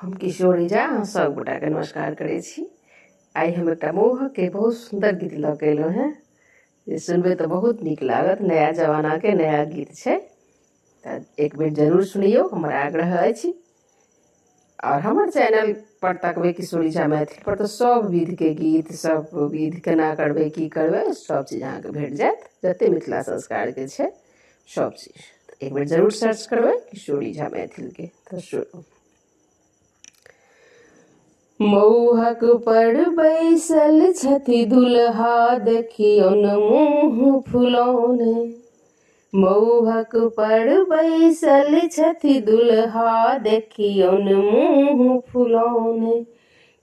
हम किशोरी झा सब गोटा के नमस्कार करे छी। आई हम एक मोहक के बहुत सुंदर गीत लऽ के अयलहुँ हैं जे सुनबे तो बहुत नीक लागत। नया जमाना के नया गीत छै तऽ एक बेर जरूर सुनियो, हमर आग्रह अछि। और हमर चैनल पर तकबे किशोरी झा मैथिली पर तो सब विध के गीत, सब विध केना करबे की करबे सब चीज अहाँके भेट जायत। जते मिथिला संस्कार के छै सब चीज एक बेर जरूर सर्च करबे किशोरी झा मैथिली के। तो सुनू। मौहक पर बैसल छथि दुल्हा देखियौन मुँह फुलौने। मौहक पर बैसल छथि दुल्हा देखियौन मुँह फुलौने।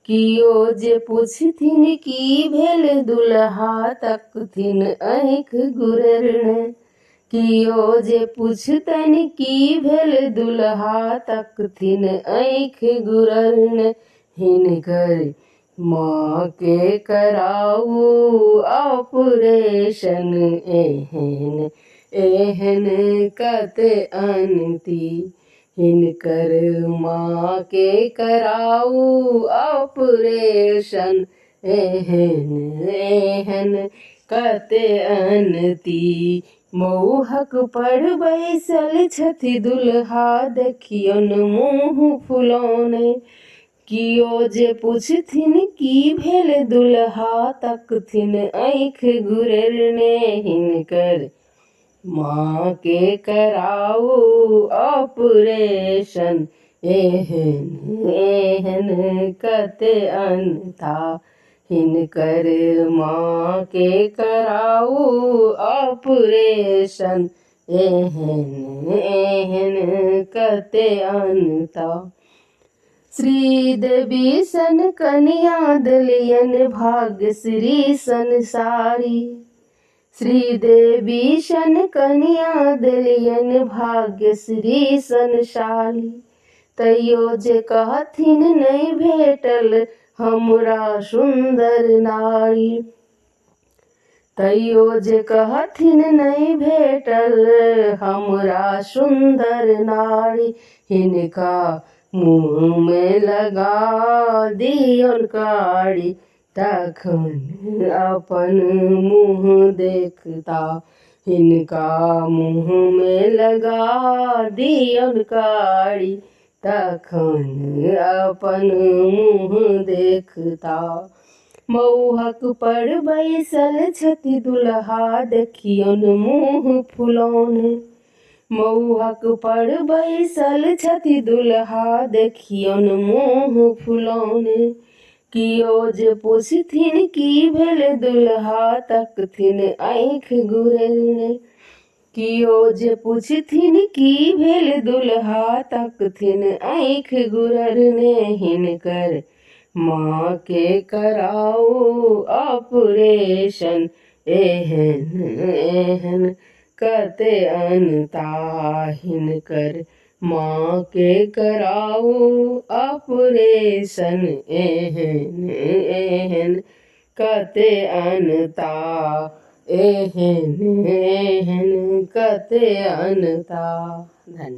कियो जे पुछथिन की भेल दुल्हा तकथिन आँखि गुररने। कियो जे पुछतनि की भेल दुल्हा तकथिन आँखि गुररने। हिनकर माँ के कराऊ ऑपरेशन एहन एहन कते अनती। हिनकर माँ के कराऊ ऑपरेशन एहन एहन कते अनती। मौहक पर बैसल छथि दुल्हा देखियौन मुँह फुलौने। कियो जे पुछथिन की भेल दुल्हा तकथिन आँखि गुररने। हिनकर माँ के कराऊ ऑपरेशन एहन एहन कते अनता। हिनकर माँ के कराऊ ऑपरेशन एहन एहन कते अनता। श्रीदेवी सन कन्या देलियन भाग्यश्री संसारी। श्रीदेवी सन कन्या देलियन भाग्यश्री संसारी। तैयो जे कहथिन नहीं भेटल हमरा सुंदर नारी। तैयो जे कहथिन नहीं भेटल हमरा सुंदर नारी। हिनका मुँह में लगा दियौन कारी तखन अपन मुँह देखता। हिनका मुँह में लगा दियौन कारी तखन अपन मुँह देखता। मौहक पर बैसल छथि दुल्हा देखियौन मुँह फुलौने। मौहक पर बैसल छथि दुल्हा देखियौन मुँह फुलौने। कियो जे पुछथिन की भेल दुल्हा तकथिन आँखि गुररने। कियो जे पुछथिन की भेल दुल्हा तकथिन आँखि गुररने। हिनकर माँ के कराऊ ऑपरेशन एहन एहन कते अनता। हिनकर माँ के कराऊ ऑपरेशन एहन एहन कते अनता। एहन एहन कते अनता। धन्यवाद।